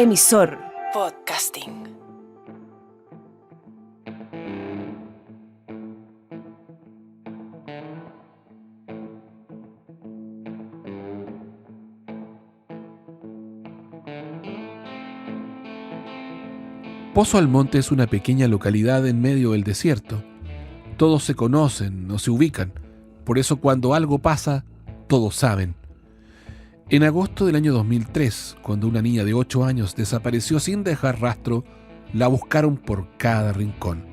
Emisor Podcasting. Pozo Almonte es una pequeña localidad en medio del desierto. Todos se conocen o se ubican, por eso cuando algo pasa, todos saben. En agosto del año 2003, cuando una niña de 8 años desapareció sin dejar rastro, la buscaron por cada rincón.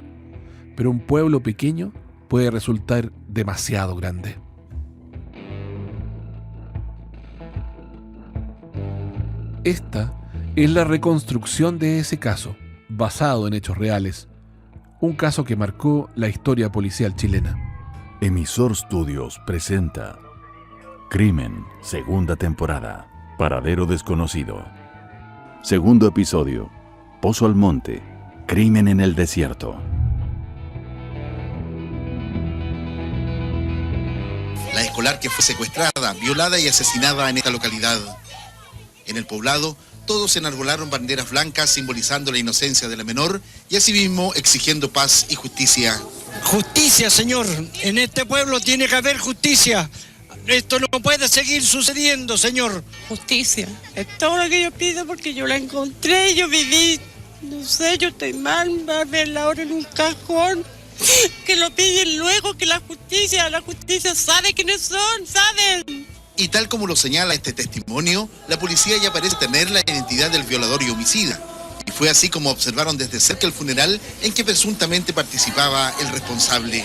Pero un pueblo pequeño puede resultar demasiado grande. Esta es la reconstrucción de ese caso, basado en hechos reales. Un caso que marcó la historia policial chilena. Emisor Studios presenta Crimen, segunda temporada, Paradero Desconocido. Segundo episodio, Pozo Almonte, Crimen en el Desierto. La escolar que fue secuestrada, violada y asesinada en esta localidad. En el poblado, todos enarbolaron banderas blancas simbolizando la inocencia de la menor y asimismo exigiendo paz y justicia. Justicia, señor. En este pueblo tiene que haber justicia. Esto no puede seguir sucediendo, señor. Justicia. Es todo lo que yo pido porque yo la encontré, yo viví, no sé, yo estoy mal, va a verla ahora en un cajón. Que lo piden luego, que la justicia sabe quiénes son, saben. Y tal como lo señala este testimonio, la policía ya parece tener la identidad del violador y homicida. Y fue así como observaron desde cerca el funeral en que presuntamente participaba el responsable.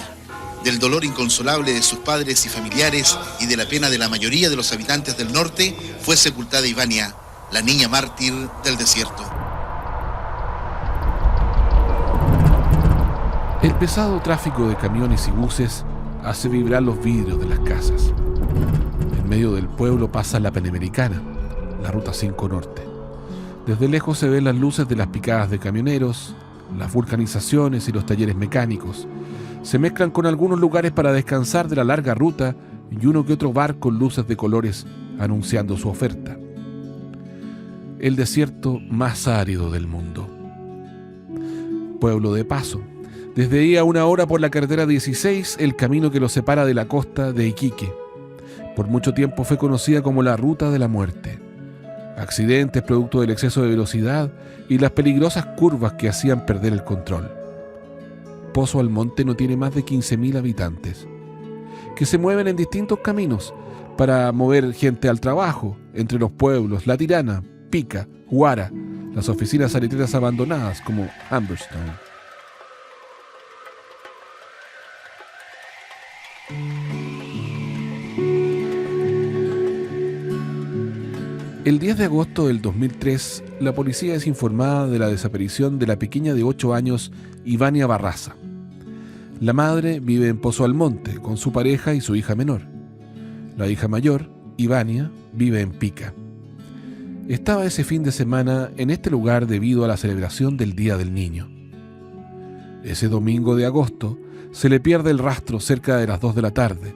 Del dolor inconsolable de sus padres y familiares y de la pena de la mayoría de los habitantes del norte, fue sepultada Ivania, la niña mártir del desierto. El pesado tráfico de camiones y buses hace vibrar los vidrios de las casas. En medio del pueblo pasa la Panamericana, la Ruta 5 Norte. Desde lejos se ven las luces de las picadas de camioneros, las vulcanizaciones y los talleres mecánicos. Se mezclan con algunos lugares para descansar de la larga ruta y uno que otro bar con luces de colores anunciando su oferta. El desierto más árido del mundo. Pueblo de paso. Desde ahí a 1 hora por la carretera 16, el camino que lo separa de la costa de Iquique. Por mucho tiempo fue conocida como la Ruta de la Muerte. Accidentes producto del exceso de velocidad y las peligrosas curvas que hacían perder el control. Pozo Almonte no tiene más de 15.000 habitantes, que se mueven en distintos caminos para mover gente al trabajo, entre los pueblos La Tirana, Pica, Huara, las oficinas salitreras abandonadas como Humberstone. El 10 de agosto del 2003, la policía es informada de la desaparición de la pequeña de 8 años, Ivania Barraza. La madre vive en Pozo Almonte con su pareja y su hija menor. La hija mayor, Ivania, vive en Pica. Estaba ese fin de semana en este lugar debido a la celebración del Día del Niño. Ese domingo de agosto se le pierde el rastro cerca de las 2 de la tarde,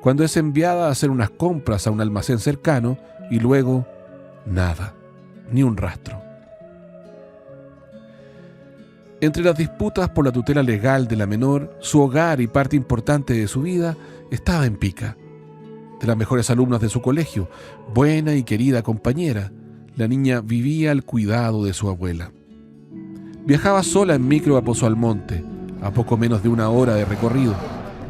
cuando es enviada a hacer unas compras a un almacén cercano y luego nada, ni un rastro. Entre las disputas por la tutela legal de la menor, su hogar y parte importante de su vida estaba en Pica. De las mejores alumnas de su colegio, buena y querida compañera, la niña vivía al cuidado de su abuela. Viajaba sola en micro a Pozo Almonte, a poco menos de 1 hora de recorrido.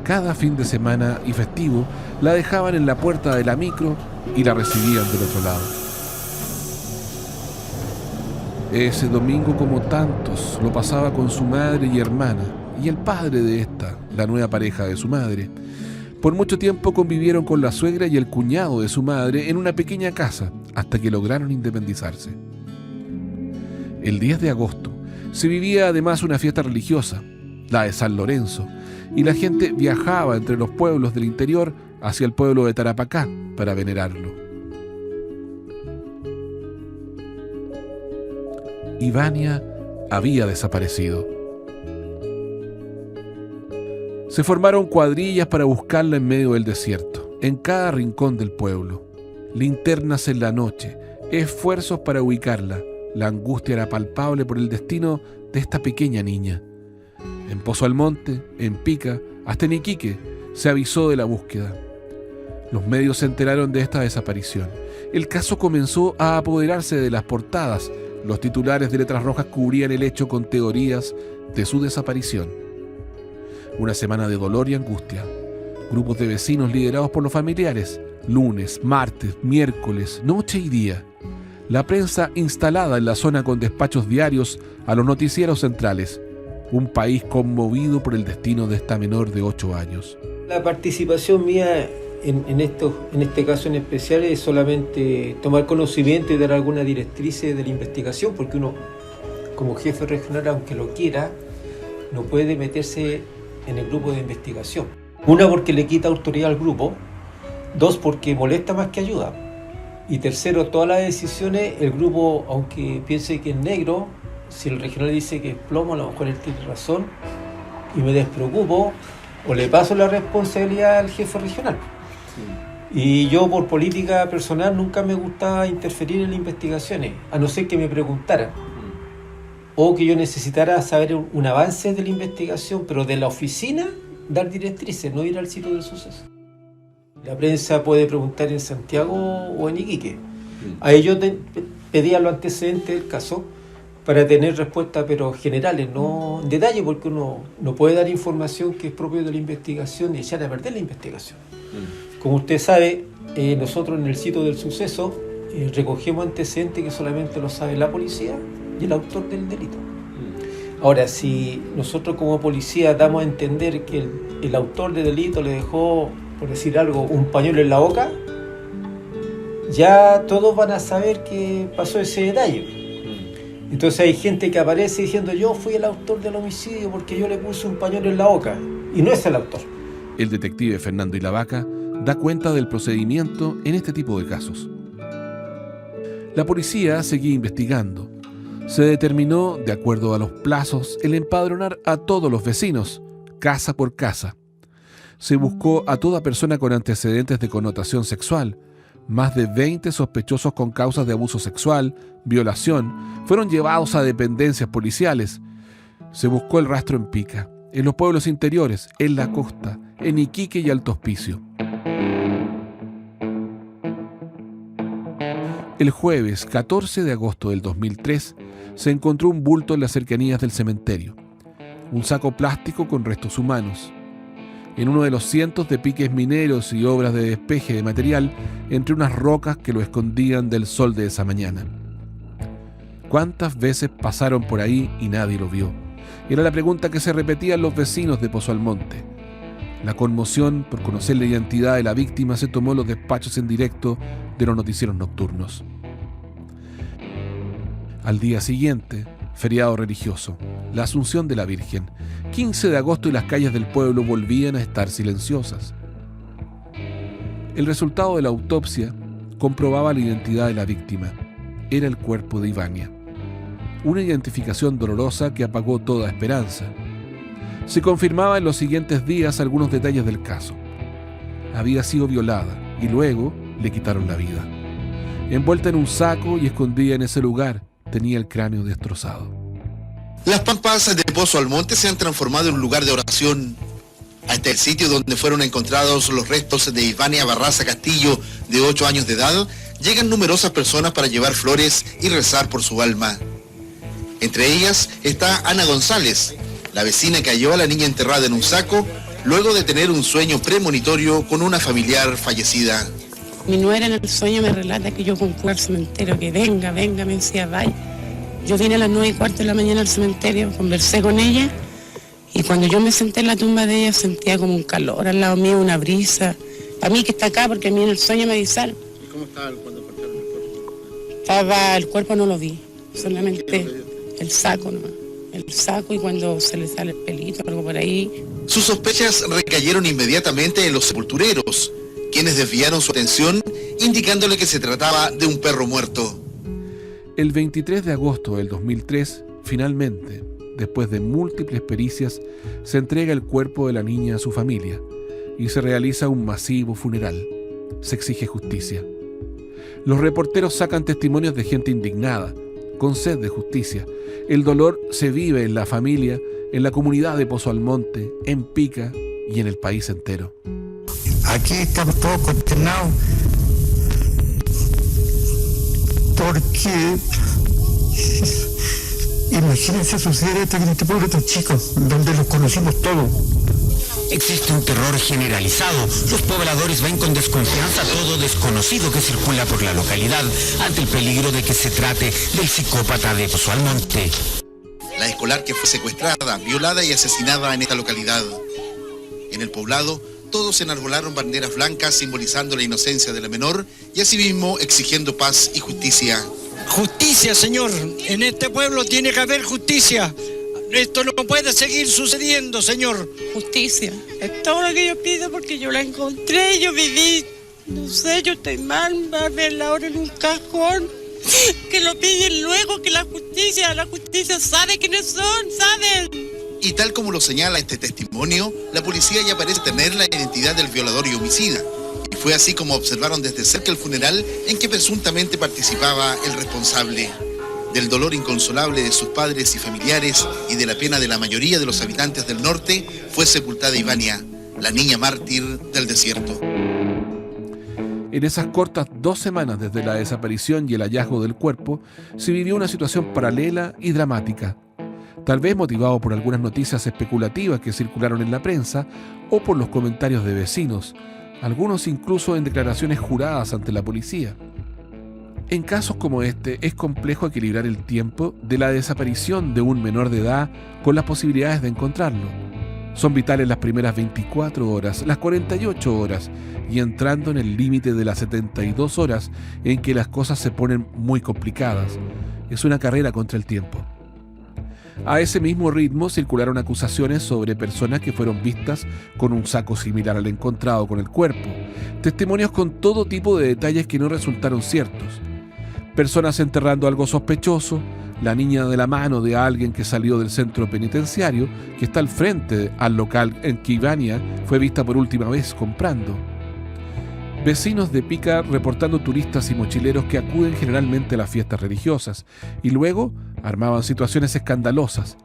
Cada fin de semana y festivo la dejaban en la puerta de la micro y la recibían del otro lado. Ese domingo, como tantos, lo pasaba con su madre y hermana y el padre de esta, la nueva pareja de su madre. Por mucho tiempo convivieron con la suegra y el cuñado de su madre en una pequeña casa hasta que lograron independizarse. El 10 de agosto se vivía además una fiesta religiosa, la de San Lorenzo, y la gente viajaba entre los pueblos del interior hacia el pueblo de Tarapacá para venerarlo. Ivania había desaparecido. Se formaron cuadrillas para buscarla en medio del desierto, en cada rincón del pueblo. Linternas en la noche, esfuerzos para ubicarla, la angustia era palpable por el destino de esta pequeña niña. En Pozo Almonte, en Pica, hasta en Iquique, se avisó de la búsqueda. Los medios se enteraron de esta desaparición. El caso comenzó a apoderarse de las portadas. Los titulares de letras rojas cubrían el hecho con teorías de su desaparición. Una semana de dolor y angustia. Grupos de vecinos liderados por los familiares. Lunes, martes, miércoles, noche y día. La prensa instalada en la zona con despachos diarios a los noticieros centrales. Un país conmovido por el destino de esta menor de 8 años. La participación mía en este caso en especial es solamente tomar conocimiento y dar alguna directriz de la investigación, porque uno, como jefe regional, aunque lo quiera, no puede meterse en el grupo de investigación. Una, porque le quita autoridad al grupo. Dos, porque molesta más que ayuda. Y tercero, todas las decisiones, el grupo, aunque piense que es negro, si el regional dice que es plomo, a lo mejor él tiene razón, y me despreocupo, o le paso la responsabilidad al jefe regional. Y yo, por política personal, nunca me gustaba interferir en las investigaciones, a no ser que me preguntaran, o que yo necesitara saber un avance de la investigación, pero de la oficina, dar directrices, no ir al sitio del suceso. La prensa puede preguntar en Santiago o en Iquique. A ellos pedían los antecedentes del caso para tener respuestas, pero generales, no en detalle, porque uno no puede dar información que es propio de la investigación y echar a perder la investigación. Como usted sabe, nosotros en el sitio del suceso recogemos antecedentes que solamente lo sabe la policía y el autor del delito. Ahora, si nosotros como policía damos a entender que el autor del delito le dejó, por decir algo, un pañuelo en la boca, ya todos van a saber que pasó ese detalle. Entonces hay gente que aparece diciendo: yo fui el autor del homicidio porque yo le puse un pañuelo en la boca, y no es el autor. El detective Fernando Ilavaca da cuenta del procedimiento en este tipo de casos. La policía seguía investigando. Se determinó, de acuerdo a los plazos, el empadronar a todos los vecinos, casa por casa. Se buscó a toda persona con antecedentes de connotación sexual. Más de 20 sospechosos con causas de abuso sexual, violación, fueron llevados a dependencias policiales. Se buscó el rastro en Pica, en los pueblos interiores, en la costa, en Iquique y Alto Hospicio. El jueves 14 de agosto del 2003 se encontró un bulto en las cercanías del cementerio. Un saco plástico con restos humanos. En uno de los cientos de piques mineros y obras de despeje de material entre unas rocas que lo escondían del sol de esa mañana. ¿Cuántas veces pasaron por ahí y nadie lo vio? Era la pregunta que se repetían los vecinos de Pozo Almonte. La conmoción por conocer la identidad de la víctima se tomó los despachos en directo de los noticieros nocturnos. Al día siguiente, feriado religioso, la Asunción de la Virgen, 15 de agosto, y las calles del pueblo volvían a estar silenciosas. El resultado de la autopsia comprobaba la identidad de la víctima. Era el cuerpo de Ivania. Una identificación dolorosa que apagó toda esperanza. Se confirmaba en los siguientes días algunos detalles del caso. Había sido violada y luego le quitaron la vida. Envuelta en un saco y escondida en ese lugar, tenía el cráneo destrozado. Las pampas de Pozo Almonte se han transformado en un lugar de oración. Hasta el sitio donde fueron encontrados los restos de Ivania Barraza Castillo, de 8 años de edad, llegan numerosas personas para llevar flores y rezar por su alma. Entre ellas está Ana González, la vecina que halló a la niña enterrada en un saco luego de tener un sueño premonitorio con una familiar fallecida. Mi nuera en el sueño me relata que yo concurro al cementerio, que venga, me decía, vaya. Yo vine a las 9:15 de la mañana al cementerio, conversé con ella, y cuando yo me senté en la tumba de ella sentía como un calor al lado mío, una brisa. A mí que está acá, porque a mí en el sueño me avisaron. ¿Y cómo estaba cuando cortaron el cuerpo? El cuerpo no lo vi, solamente el saco nomás. El saco, y cuando se le sale el pelito, algo por ahí. Sus sospechas recayeron inmediatamente en los sepultureros, quienes desviaron su atención indicándole que se trataba de un perro muerto. El 23 de agosto del 2003, finalmente, después de múltiples pericias, se entrega el cuerpo de la niña a su familia y se realiza un masivo funeral. Se exige justicia. Los reporteros sacan testimonios de gente indignada, con sed de justicia. El dolor se vive en la familia, en la comunidad de Pozo Almonte, en Pica y en el país entero. Aquí estamos todos consternados porque imagínense suceder esto en este pueblo tan chico, donde los conocimos todos. Existe un terror generalizado. Los pobladores ven con desconfianza a todo desconocido que circula por la localidad ante el peligro de que se trate del psicópata de Pozo Almonte. La escolar que fue secuestrada, violada y asesinada en esta localidad. En el poblado, todos enarbolaron banderas blancas simbolizando la inocencia de la menor y asimismo exigiendo paz y justicia. Justicia, señor. En este pueblo tiene que haber justicia. Esto no puede seguir sucediendo, señor. Justicia. Es todo lo que yo pido porque yo la encontré, yo viví, no sé, yo estoy mal, va a verla ahora en un cajón. Que lo piden luego, que la justicia sabe quiénes son, saben. Y tal como lo señala este testimonio, la policía ya parece tener la identidad del violador y homicida. Y fue así como observaron desde cerca el funeral en que presuntamente participaba el responsable. Del dolor inconsolable de sus padres y familiares y de la pena de la mayoría de los habitantes del norte, fue sepultada Ivania, la niña mártir del desierto. En esas cortas 2 semanas desde la desaparición y el hallazgo del cuerpo, se vivió una situación paralela y dramática. Tal vez motivado por algunas noticias especulativas que circularon en la prensa o por los comentarios de vecinos, algunos incluso en declaraciones juradas ante la policía. En casos como este, es complejo equilibrar el tiempo de la desaparición de un menor de edad con las posibilidades de encontrarlo. Son vitales las primeras 24 horas, las 48 horas y entrando en el límite de las 72 horas en que las cosas se ponen muy complicadas. Es una carrera contra el tiempo. A ese mismo ritmo circularon acusaciones sobre personas que fueron vistas con un saco similar al encontrado con el cuerpo, testimonios con todo tipo de detalles que no resultaron ciertos. Personas enterrando algo sospechoso, la niña de la mano de alguien que salió del centro penitenciario, que está al frente al local en que Ivania fue vista por última vez comprando. Vecinos de Pica reportando turistas y mochileros que acuden generalmente a las fiestas religiosas y luego armaban situaciones escandalosas.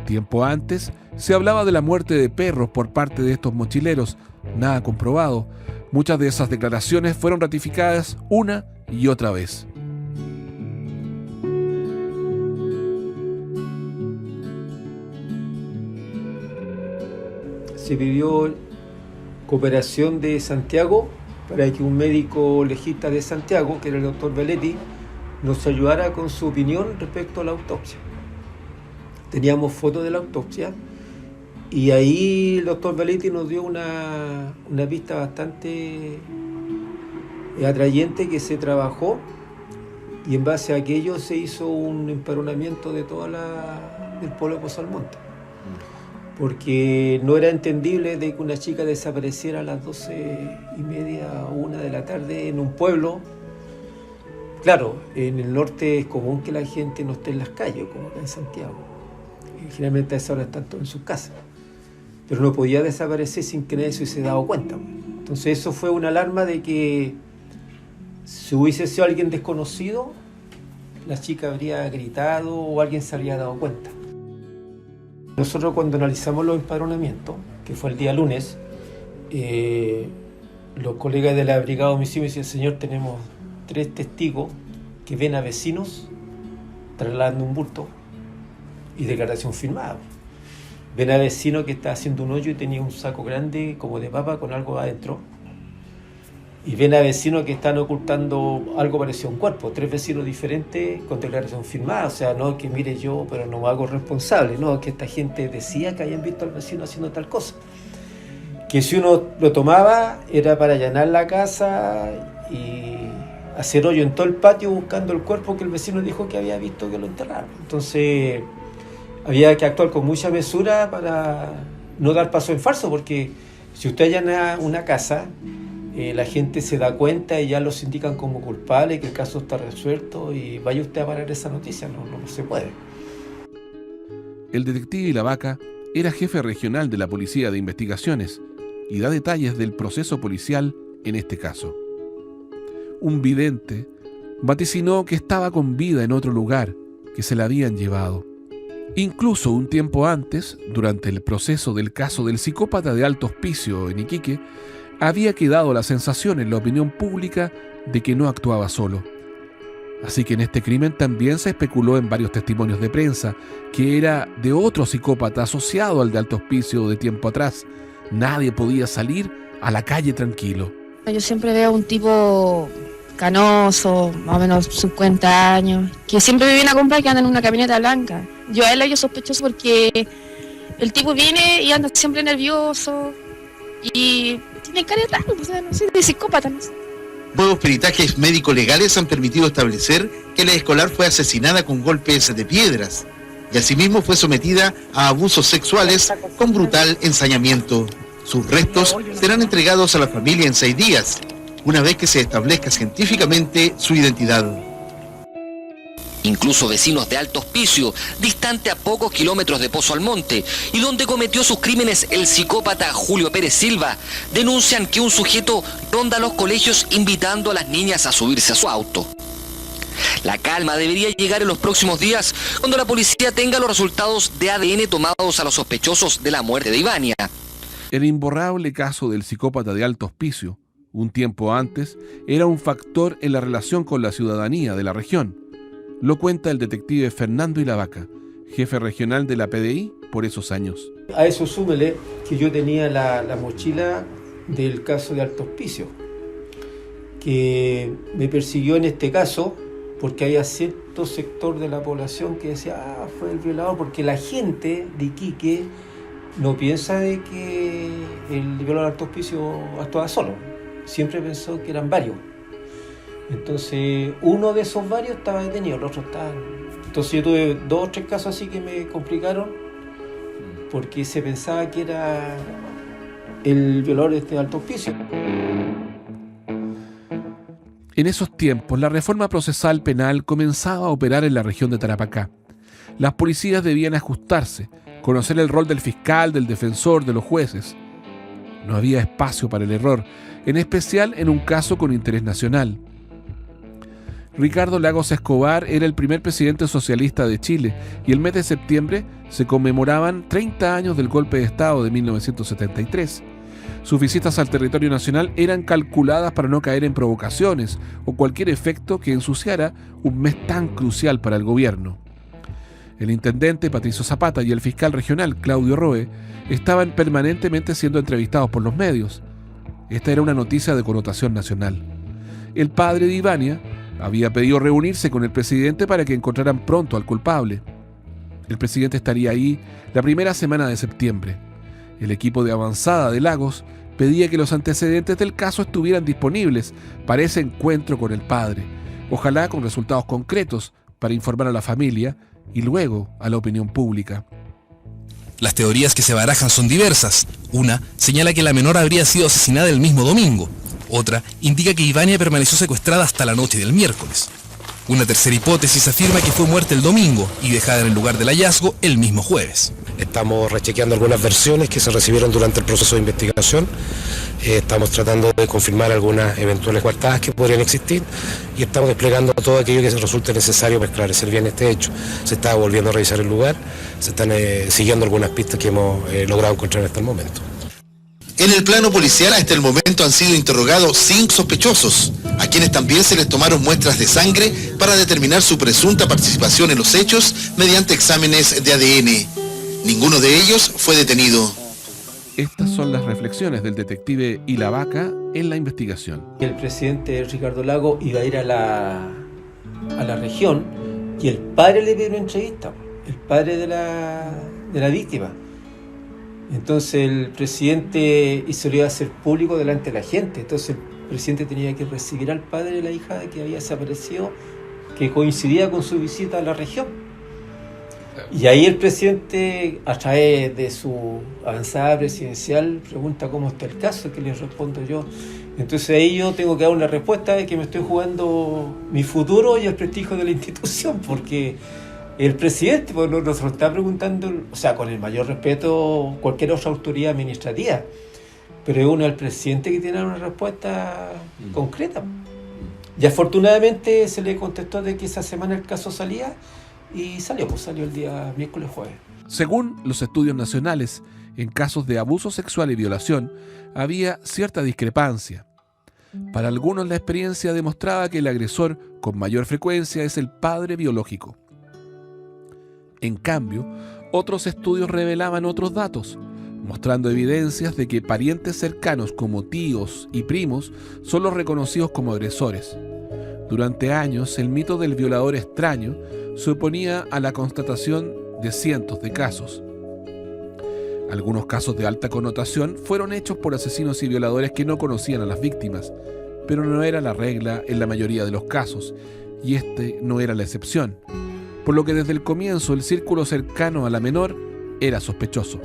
Tiempo antes se hablaba de la muerte de perros por parte de estos mochileros, nada comprobado. Muchas de esas declaraciones fueron ratificadas una y otra vez. Se pidió cooperación de Santiago para que un médico legista de Santiago, que era el doctor Belletti, nos ayudara con su opinión respecto a la autopsia. Teníamos fotos de la autopsia y ahí el doctor Belletti nos dio una pista bastante atrayente que se trabajó y en base a aquello se hizo un empadronamiento de del pueblo de Pozo Almonte. Porque no era entendible de que una chica desapareciera a las 12:30 o 1 de la tarde en un pueblo. Claro, en el norte es común que la gente no esté en las calles, como acá en Santiago. Generalmente a esa hora están todos en sus casas. Pero no podía desaparecer sin que nadie se hubiese dado cuenta. Entonces eso fue una alarma de que si hubiese sido alguien desconocido, la chica habría gritado o alguien se habría dado cuenta. Nosotros cuando analizamos los empadronamientos, que fue el día lunes, los colegas de la Brigada de Homicidio me decían: señor, tenemos 3 testigos que ven a vecinos trasladando un bulto y declaración firmada. Ven a vecinos que está haciendo un hoyo y tenía un saco grande como de papa con algo adentro. Y ven a vecinos que están ocultando algo parecido a un cuerpo. 3 vecinos diferentes con declaración firmada. O sea, no que mire yo, pero no me hago responsable. No, que esta gente decía que habían visto al vecino haciendo tal cosa. Que si uno lo tomaba era para allanar la casa y hacer hoyo en todo el patio buscando el cuerpo que el vecino dijo que había visto que lo enterraron. Entonces había que actuar con mucha mesura para no dar paso en falso, porque si usted allana una casa, la gente se da cuenta y ya los indican como culpables, que el caso está resuelto y vaya usted a parar esa noticia, no se puede. El detective Ilavaca era jefe regional de la Policía de Investigaciones y da detalles del proceso policial en este caso. Un vidente vaticinó que estaba con vida en otro lugar que se la habían llevado. Incluso un tiempo antes, durante el proceso del caso del psicópata de Alto Hospicio en Iquique, había quedado la sensación en la opinión pública de que no actuaba solo. Así que en este crimen también se especuló en varios testimonios de prensa que era de otro psicópata asociado al de Alto Hospicio de tiempo atrás. Nadie podía salir a la calle tranquilo. Yo siempre veo un tipo canoso, más o menos 50 años, que siempre me viene a comprar, que anda en una camioneta blanca. Yo a él lo sospechoso porque el tipo viene y anda siempre nervioso y tiene cara de raro, o sea, no sé, de psicópata, no sé. Nuevos peritajes médico-legales han permitido establecer que la escolar fue asesinada con golpes de piedras y asimismo fue sometida a abusos sexuales con brutal ensañamiento. Sus restos serán entregados a la familia en 6 días, una vez que se establezca científicamente su identidad. Incluso vecinos de Alto Hospicio, distante a pocos kilómetros de Pozo Almonte, y donde cometió sus crímenes el psicópata Julio Pérez Silva, denuncian que un sujeto ronda los colegios invitando a las niñas a subirse a su auto. La calma debería llegar en los próximos días cuando la policía tenga los resultados de ADN tomados a los sospechosos de la muerte de Ivania. El imborrable caso del psicópata de Alto Hospicio, un tiempo antes, era un factor en la relación con la ciudadanía de la región. Lo cuenta el detective Fernando Ilavaca, jefe regional de la PDI por esos años. A eso súmele que yo tenía la mochila del caso de Alto Hospicio, que me persiguió en este caso porque había cierto sector de la población que decía, fue el violador, porque la gente de Iquique no piensa de que el violador de Alto Hospicio actuaba solo, siempre pensó que eran varios. Entonces, uno de esos varios estaba detenido, el otro estaba... Entonces yo tuve 2 o 3 casos así que me complicaron porque se pensaba que era el violador de Alto Hospicio. En esos tiempos, la reforma procesal penal comenzaba a operar en la región de Tarapacá. Las policías debían ajustarse, conocer el rol del fiscal, del defensor, de los jueces. No había espacio para el error, en especial en un caso con interés nacional. Ricardo Lagos Escobar era el primer presidente socialista de Chile y el mes de septiembre se conmemoraban 30 años del golpe de Estado de 1973. Sus visitas al territorio nacional eran calculadas para no caer en provocaciones o cualquier efecto que ensuciara un mes tan crucial para el gobierno. El intendente Patricio Zapata y el fiscal regional Claudio Roe estaban permanentemente siendo entrevistados por los medios. Esta era una noticia de connotación nacional. El padre de Ivania había pedido reunirse con el presidente para que encontraran pronto al culpable. El presidente estaría ahí la primera semana de septiembre. El equipo de avanzada de Lagos pedía que los antecedentes del caso estuvieran disponibles para ese encuentro con el padre, ojalá con resultados concretos para informar a la familia y luego a la opinión pública. Las teorías que se barajan son diversas. Una señala que la menor habría sido asesinada el mismo domingo. Otra indica que Ivania permaneció secuestrada hasta la noche del miércoles. Una tercera hipótesis afirma que fue muerta el domingo y dejada en el lugar del hallazgo el mismo jueves. Estamos rechequeando algunas versiones que se recibieron durante el proceso de investigación. Estamos tratando de confirmar algunas eventuales coartadas que podrían existir y estamos desplegando todo aquello que resulte necesario para esclarecer bien este hecho. Se está volviendo a revisar el lugar, se están siguiendo algunas pistas que hemos logrado encontrar hasta el momento. En el plano policial hasta el momento han sido interrogados 5 sospechosos, a quienes también se les tomaron muestras de sangre para determinar su presunta participación en los hechos mediante exámenes de ADN. Ninguno de ellos fue detenido. Estas son las reflexiones del detective Ilavaca en la investigación. El presidente Ricardo Lagos iba a ir a la región y el padre le pidió una entrevista, el padre de la víctima. Entonces el presidente se lo iba a hacer público delante de la gente. Entonces el presidente tenía que recibir al padre de la hija que había desaparecido, que coincidía con su visita a la región. Y ahí el presidente, a través de su avanzada presidencial, pregunta cómo está el caso, que le respondo yo. Entonces ahí yo tengo que dar una respuesta de que me estoy jugando mi futuro y el prestigio de la institución, porque el presidente nos lo está preguntando, o sea, con el mayor respeto, cualquier otra autoridad administrativa, pero es uno el presidente que tiene una respuesta concreta. Y afortunadamente se le contestó de que esa semana el caso salía y salió el día miércoles jueves. Según los estudios nacionales, en casos de abuso sexual y violación, había cierta discrepancia. Para algunos la experiencia demostraba que el agresor con mayor frecuencia es el padre biológico. En cambio, otros estudios revelaban otros datos, mostrando evidencias de que parientes cercanos como tíos y primos son los reconocidos como agresores. Durante años, el mito del violador extraño se oponía a la constatación de cientos de casos. Algunos casos de alta connotación fueron hechos por asesinos y violadores que no conocían a las víctimas, pero no era la regla en la mayoría de los casos, y este no era la excepción, por lo que desde el comienzo el círculo cercano a la menor era sospechoso.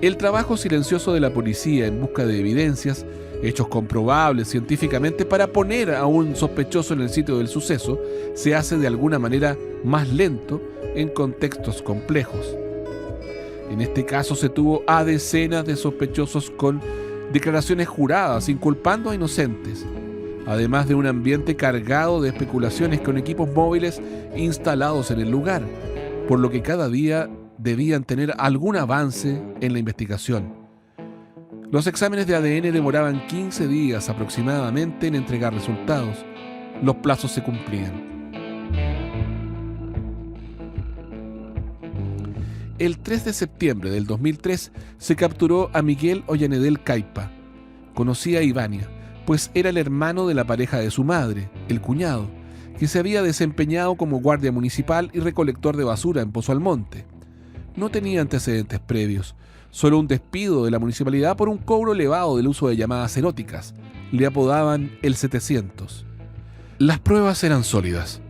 El trabajo silencioso de la policía en busca de evidencias, hechos comprobables científicamente para poner a un sospechoso en el sitio del suceso, se hace de alguna manera más lento en contextos complejos. En este caso se tuvo a decenas de sospechosos con declaraciones juradas inculpando a inocentes, además de un ambiente cargado de especulaciones con equipos móviles instalados en el lugar, por lo que cada día debían tener algún avance en la investigación. Los exámenes de ADN demoraban 15 días aproximadamente en entregar resultados. Los plazos se cumplían. El 3 de septiembre del 2003 se capturó a Miguel Ollanedel Caipa. Conocía a Ivania, pues era el hermano de la pareja de su madre, el cuñado, que se había desempeñado como guardia municipal y recolector de basura en Pozo Almonte. No tenía antecedentes previos, solo un despido de la municipalidad por un cobro elevado del uso de llamadas eróticas. Le apodaban el 700. Las pruebas eran sólidas.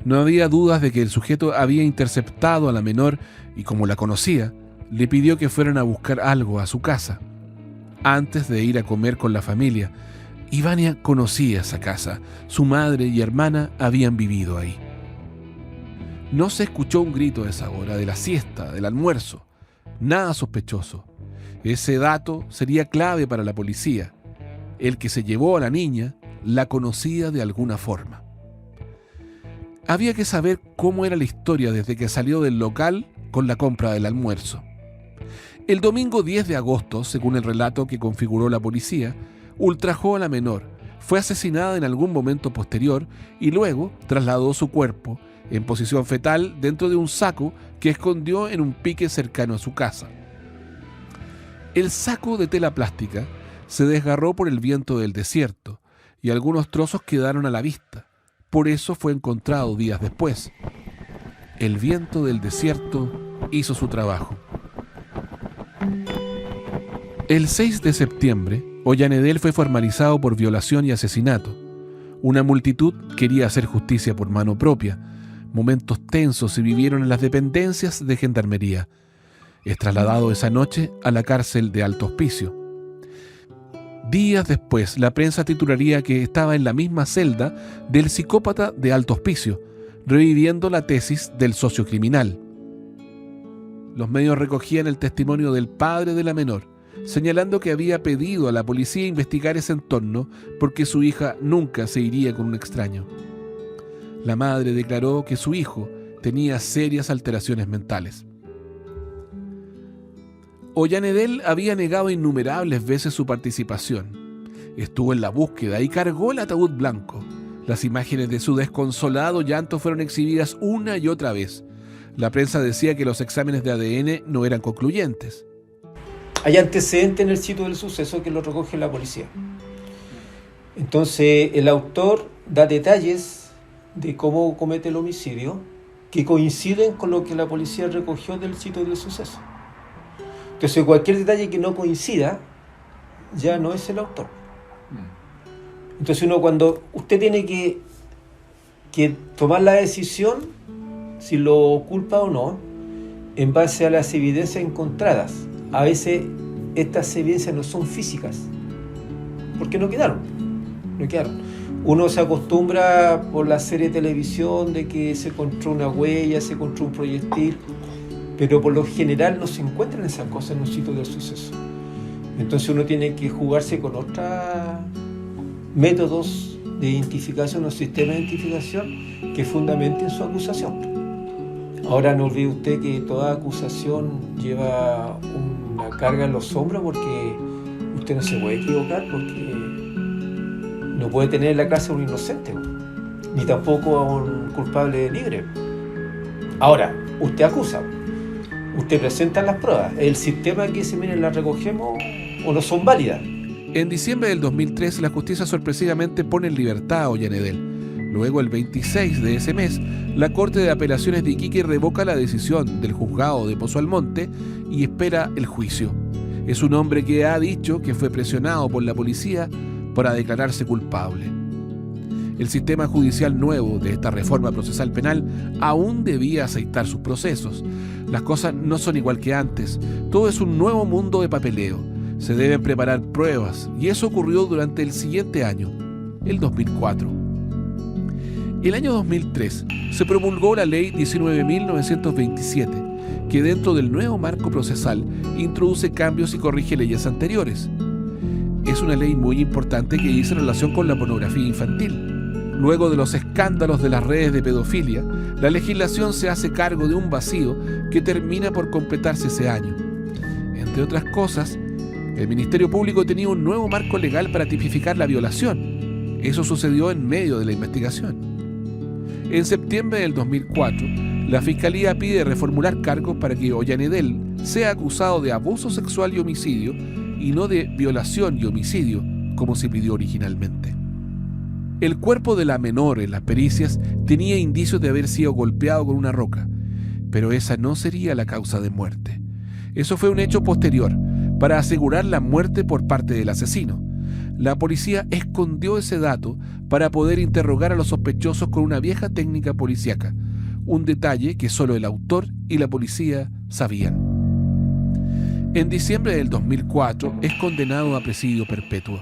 No había dudas de que el sujeto había interceptado a la menor y, como la conocía, le pidió que fueran a buscar algo a su casa. Antes de ir a comer con la familia, Ivania conocía esa casa. Su madre y hermana habían vivido ahí. No se escuchó un grito a esa hora, de la siesta, del almuerzo. Nada sospechoso. Ese dato sería clave para la policía. El que se llevó a la niña la conocía de alguna forma. Había que saber cómo era la historia desde que salió del local con la compra del almuerzo. El domingo 10 de agosto, según el relato que configuró la policía, ultrajó a la menor, fue asesinada en algún momento posterior y luego trasladó su cuerpo en posición fetal dentro de un saco que escondió en un pique cercano a su casa. El saco de tela plástica se desgarró por el viento del desierto y algunos trozos quedaron a la vista. Por eso fue encontrado días después. El viento del desierto hizo su trabajo. El 6 de septiembre, Ollanedel fue formalizado por violación y asesinato. Una multitud quería hacer justicia por mano propia. Momentos tensos se vivieron en las dependencias de Gendarmería. Es trasladado esa noche a la cárcel de Alto Hospicio. Días después, la prensa titularía que estaba en la misma celda del psicópata de Alto Hospicio, reviviendo la tesis del socio criminal. Los medios recogían el testimonio del padre de la menor, señalando que había pedido a la policía investigar ese entorno porque su hija nunca se iría con un extraño. La madre declaró que su hijo tenía serias alteraciones mentales. Ollanedel había negado innumerables veces su participación. Estuvo en la búsqueda y cargó el ataúd blanco. Las imágenes de su desconsolado llanto fueron exhibidas una y otra vez. La prensa decía que los exámenes de ADN no eran concluyentes. Hay antecedentes en el sitio del suceso que lo recoge la policía. Entonces el autor da detalles de cómo comete el homicidio que coinciden con lo que la policía recogió del sitio del suceso. Entonces cualquier detalle que no coincida ya no es el autor. Entonces cuando usted tiene que tomar la decisión si lo culpa o no en base a las evidencias encontradas. A veces estas evidencias no son físicas porque no quedaron. Uno se acostumbra por la serie de televisión de que se encontró una huella, se encontró un proyectil, pero por lo general no se encuentran esas cosas en un sitio del suceso. Entonces uno tiene que jugarse con otros métodos de identificación o sistema de identificación que fundamenten su acusación. Ahora no olvide usted que toda acusación lleva una carga en los hombros, porque usted no se puede equivocar, porque no puede tener en la cárcel a un inocente, ni tampoco a un culpable libre. Ahora, usted acusa, usted presenta las pruebas, el sistema que dice, miren, las recogemos o no son válidas. En diciembre del 2003, la justicia sorpresivamente pone en libertad a Ollanedel. Luego, el 26 de ese mes, la Corte de Apelaciones de Iquique revoca la decisión del juzgado de Pozo Almonte y espera el juicio. Es un hombre que ha dicho que fue presionado por la policía para declararse culpable. El sistema judicial nuevo de esta reforma procesal penal aún debía aceitar sus procesos. Las cosas no son igual que antes. Todo es un nuevo mundo de papeleo. Se deben preparar pruebas, y eso ocurrió durante el siguiente año, el 2004. El año 2003 se promulgó la Ley 19.927, que dentro del nuevo marco procesal introduce cambios y corrige leyes anteriores. Es una ley muy importante que dice relación con la pornografía infantil. Luego de los escándalos de las redes de pedofilia, la legislación se hace cargo de un vacío que termina por completarse ese año. Entre otras cosas, el Ministerio Público tenía un nuevo marco legal para tipificar la violación. Eso sucedió en medio de la investigación. En septiembre del 2004, la Fiscalía pide reformular cargos para que Ollanedel sea acusado de abuso sexual y homicidio, y no de violación y homicidio, como se pidió originalmente. El cuerpo de la menor en las pericias tenía indicios de haber sido golpeado con una roca, pero esa no sería la causa de muerte. Eso fue un hecho posterior, para asegurar la muerte por parte del asesino. La policía escondió ese dato para poder interrogar a los sospechosos con una vieja técnica policíaca, un detalle que solo el autor y la policía sabían. En diciembre del 2004 es condenado a presidio perpetuo.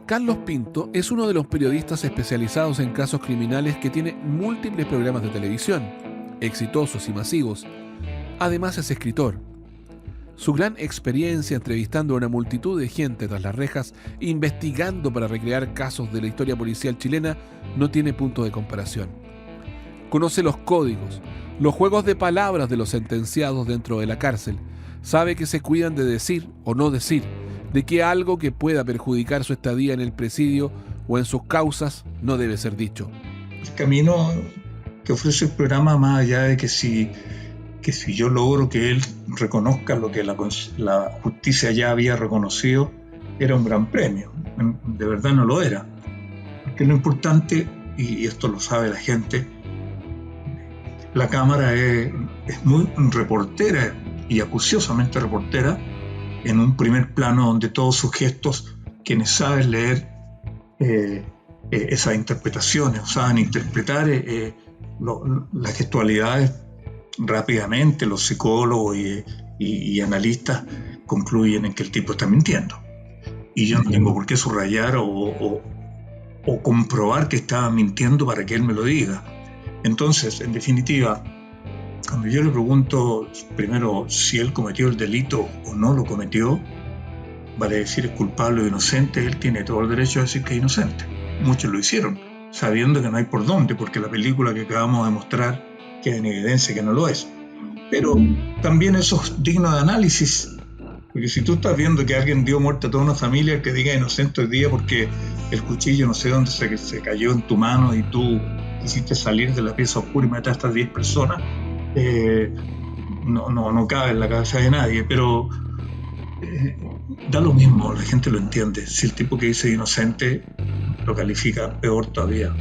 Carlos Pinto es uno de los periodistas especializados en casos criminales que tiene múltiples programas de televisión, exitosos y masivos. Además es escritor. Su gran experiencia entrevistando a una multitud de gente tras las rejas, investigando para recrear casos de la historia policial chilena, no tiene punto de comparación. Conoce los códigos, los juegos de palabras de los sentenciados dentro de la cárcel. Sabe que se cuidan de decir o no decir, de que algo que pueda perjudicar su estadía en el presidio o en sus causas no debe ser dicho. El camino que ofrece el programa, más allá de que si yo logro que él reconozca lo que la justicia ya había reconocido, era un gran premio. De verdad no lo era. Porque lo importante, y esto lo sabe la gente, la Cámara es muy reportera y acuciosamente reportera, en un primer plano donde todos sus gestos, quienes saben leer esas interpretaciones, o saben interpretar las gestualidades rápidamente, los psicólogos y analistas concluyen en que el tipo está mintiendo. Y yo no tengo por qué subrayar o comprobar que estaba mintiendo para que él me lo diga. Entonces, en definitiva, cuando yo le pregunto primero si él cometió el delito o no lo cometió, vale decir es culpable o inocente, él tiene todo el derecho a decir que es inocente. Muchos lo hicieron, sabiendo que no hay por dónde, porque la película que acabamos de mostrar queda en evidencia que no lo es. Pero también eso es digno de análisis, porque si tú estás viendo que alguien dio muerte a toda una familia, que diga inocente hoy día porque el cuchillo no sé dónde se cayó en tu mano y tú quisiste salir de la pieza oscura y mataste a 10 personas, no cabe en la cabeza de nadie, pero da lo mismo, la gente lo entiende. Si el tipo que dice inocente lo califica, peor todavía.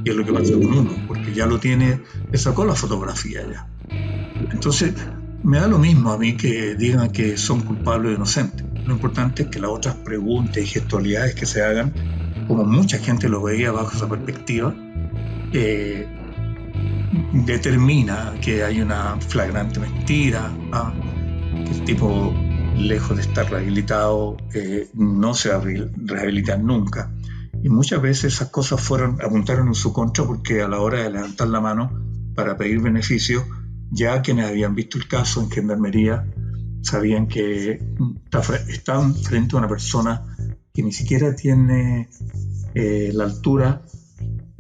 Y es lo que pasa con uno, porque ya lo tiene, le sacó la fotografía ya. Entonces, me da lo mismo a mí que digan que son culpables o inocentes. Lo importante es que las otras preguntas y gestualidades que se hagan, como mucha gente lo veía bajo esa perspectiva, determina que hay una flagrante mentira, que el tipo, lejos de estar rehabilitado, no se va a rehabilitar nunca. Y muchas veces esas cosas apuntaron en su contra, porque a la hora de levantar la mano para pedir beneficio, ya quienes habían visto el caso en Gendarmería sabían que estaban frente a una persona que ni siquiera tiene la altura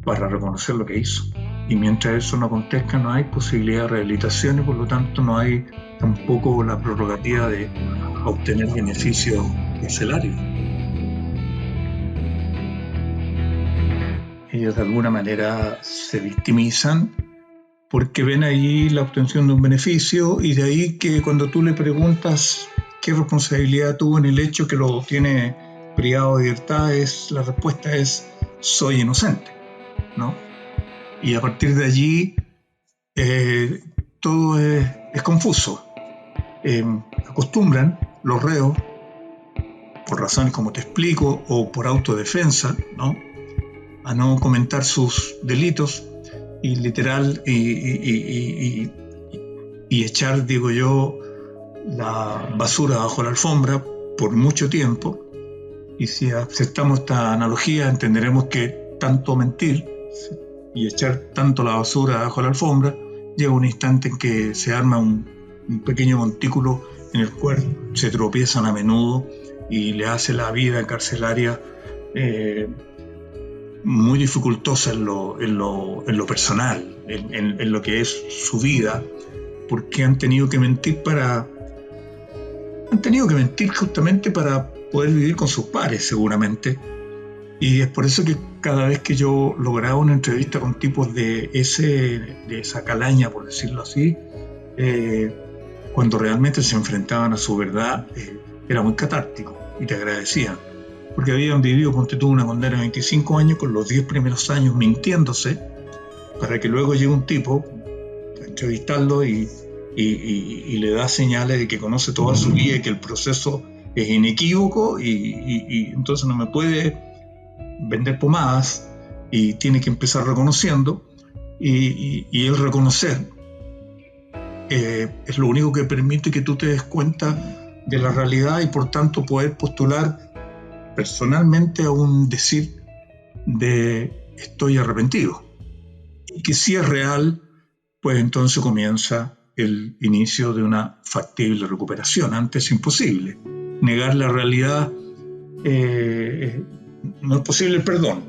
para reconocer lo que hizo. Y mientras eso no acontezca, no hay posibilidad de rehabilitación y por lo tanto no hay tampoco la prerrogativa de obtener beneficios carcelarios. Ellos de alguna manera se victimizan porque ven ahí la obtención de un beneficio y de ahí que cuando tú le preguntas qué responsabilidad tuvo en el hecho que lo tiene privado de libertad, la respuesta es soy inocente, ¿no? Y a partir de allí todo es confuso. Acostumbran los reos, por razones como te explico, o por autodefensa, ¿no?, a no comentar sus delitos y literal y echar, digo yo, la basura bajo la alfombra por mucho tiempo. Y si aceptamos esta analogía, entenderemos que tanto mentir y echar tanto la basura bajo la alfombra llega un instante en que se arma un pequeño montículo en el cual se tropiezan a menudo y le hace la vida carcelaria muy dificultosa en lo personal, en lo que es su vida, porque han tenido que mentir justamente para poder vivir con sus pares, seguramente. Y es por eso que cada vez que yo lograba una entrevista con tipos de esa calaña, por decirlo así, cuando realmente se enfrentaban a su verdad, era muy catártico y te agradecían. Porque habían vivido, ponte tú, una condena de 25 años con los 10 primeros años mintiéndose para que luego llegue un tipo a entrevistarlo y le da señales de que conoce toda su vida y que el proceso es inequívoco y entonces no me puede vender pomadas y tiene que empezar reconociendo y el reconocer es lo único que permite que tú te des cuenta de la realidad y por tanto poder postular personalmente a un decir de estoy arrepentido. Y que si es real, pues entonces comienza el inicio de una factible recuperación. Antes es imposible. Negar la realidad, no es posible el perdón.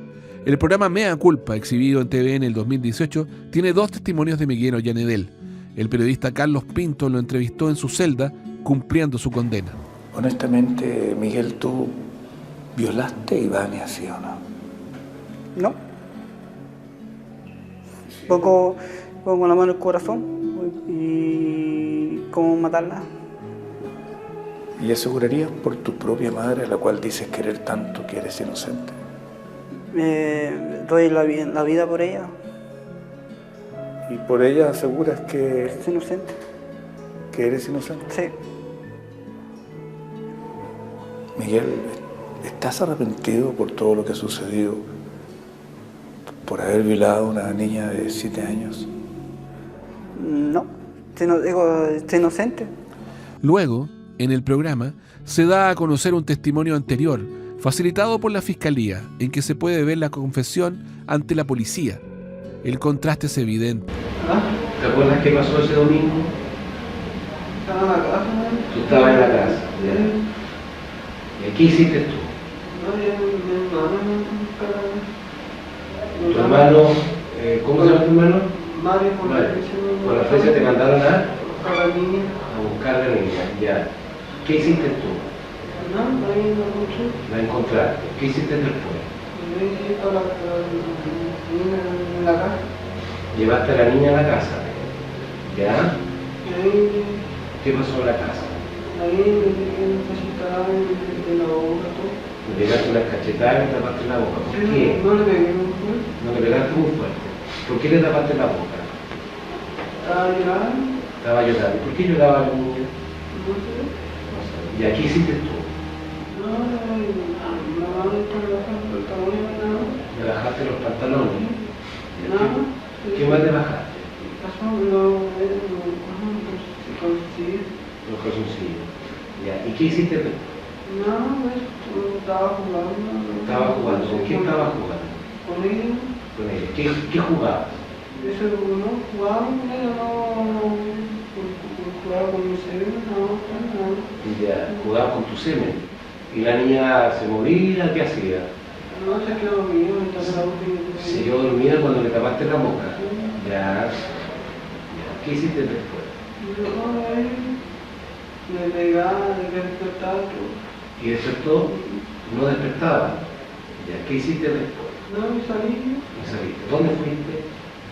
El programa Mea Culpa, exhibido en TV en el 2018, tiene 2 testimonios de Miguel Ollanedel. El periodista Carlos Pinto lo entrevistó en su celda, cumpliendo su condena. Honestamente, Miguel, ¿tú violaste a Ivania, sí o no? No. Pongo la mano en el corazón y cómo matarla. ¿Y asegurarías por tu propia madre, a la cual dices querer tanto que eres inocente? Doy la vida por ella. ¿Y por ella aseguras que es inocente? ¿Que eres inocente? Sí. Miguel, ¿estás arrepentido por todo lo que ha sucedido? ¿Por haber violado a una niña de 7 años? No, estoy inocente. Luego, en el programa, se da a conocer un testimonio anterior, facilitado por la Fiscalía, en que se puede ver la confesión ante la policía. El contraste es evidente. ¿Te acuerdas qué pasó ese domingo? Estaba en la casa. Tú estabas en la casa. ¿Y qué hiciste tú? ¿Tu hermano? ¿Cómo se llama tu hermano? Mario, por la fecha te mandaron a buscar a la niña. Ya. ¿Qué hiciste tú? La encontraste. ¿Qué hiciste después? En la casa. Llevaste a la niña a la casa. ¿Ya? ¿Qué pasó en la casa? Ahí me necesitaba de la boca todo. Le pegaste una cachetada y le tapaste la boca. ¿Por qué? No le pegué muy fuerte. No le pegaste muy fuerte. ¿Por qué le tapaste la boca? Estaba llorando. Estaba llorando. ¿Por qué lloraba la niña? No sé. ¿Y aquí hiciste tú? No, me bajaste los pantalones. ¿Me bajaste los pantalones? No. ¿Qué más te bajaste? Los calzoncillos. Ya. ¿Y qué hiciste tú? No, estaba jugando. ¿Estaba jugando? ¿Con quién estaba jugando? Con ella. Con ella. ¿Qué jugabas? Eso no jugaba con ella, no jugaba con mi semen, no. Ya, jugabas con tu semen. ¿Y la niña se movía? ¿Qué hacía? No, se quedó dormido, entonces la boca. Se quedó dormida cuando le tapaste la boca. Ya. ¿Qué hiciste después? No, ahí me pegaba, me despertaba. ¿Y despertó? No despertaba. Ya. ¿Qué hiciste después? No, me salí. ¿Me saliste? ¿Dónde fuiste?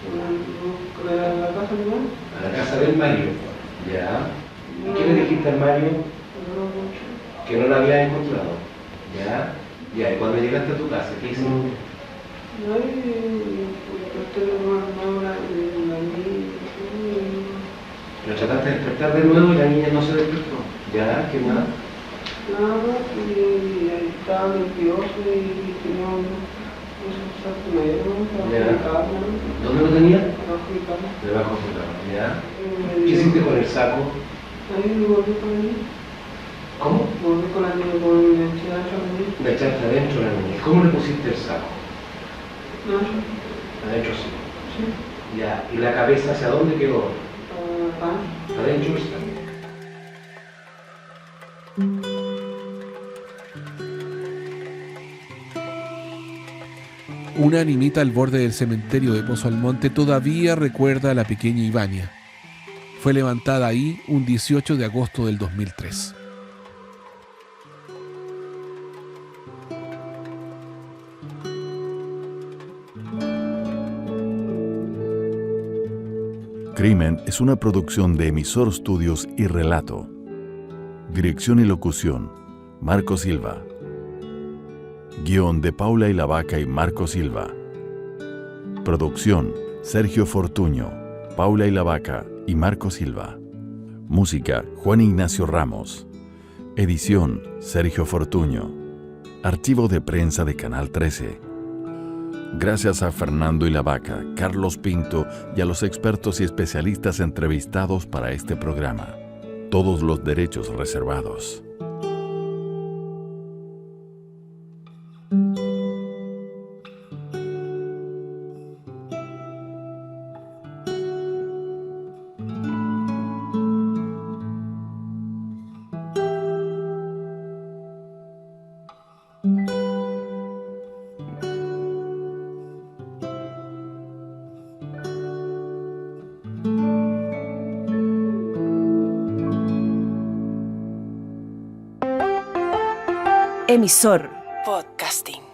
A la casa de Mario. A la casa del Mario. Ya. ¿Y qué le dijiste al Mario? Que no la había encontrado. Ya. Ya. ¿Y cuando llegaste a tu casa, qué hiciste? No, desperté la niña. Lo trataste de despertar de nuevo y la niña no se despertó. Ya. ¿Qué más? Nada, y estaba nervioso y tenía un saco negro para ¿Dónde lo tenía? abajo de mi cama. Debajo de su cama. ¿Ya? ¿Qué hiciste con el saco? Ahí me volví con la niña. ¿Cómo? Volví con la niña, con la eché adentro de la niña. La echaste adentro de la niña. ¿Cómo le pusiste el saco? Adentro. Adentro sí. Sí. Ya. ¿Y la cabeza hacia dónde quedó? Adentro está. Una animita al borde del cementerio de Pozo Almonte todavía recuerda a la pequeña Ivania. Fue levantada ahí un 18 de agosto del 2003. Crimen es una producción de Emisor Studios y Relato. Dirección y locución, Marco Silva. Guión de Paula y la Vaca y Marco Silva. Producción, Sergio Fortuño, Paula y la Vaca y Marco Silva. Música, Juan Ignacio Ramos. Edición, Sergio Fortuño. Archivo de prensa de Canal 13. Gracias a Fernando y la Vaca, Carlos Pinto y a los expertos y especialistas entrevistados para este programa. Todos los derechos reservados. Emisor Podcasting.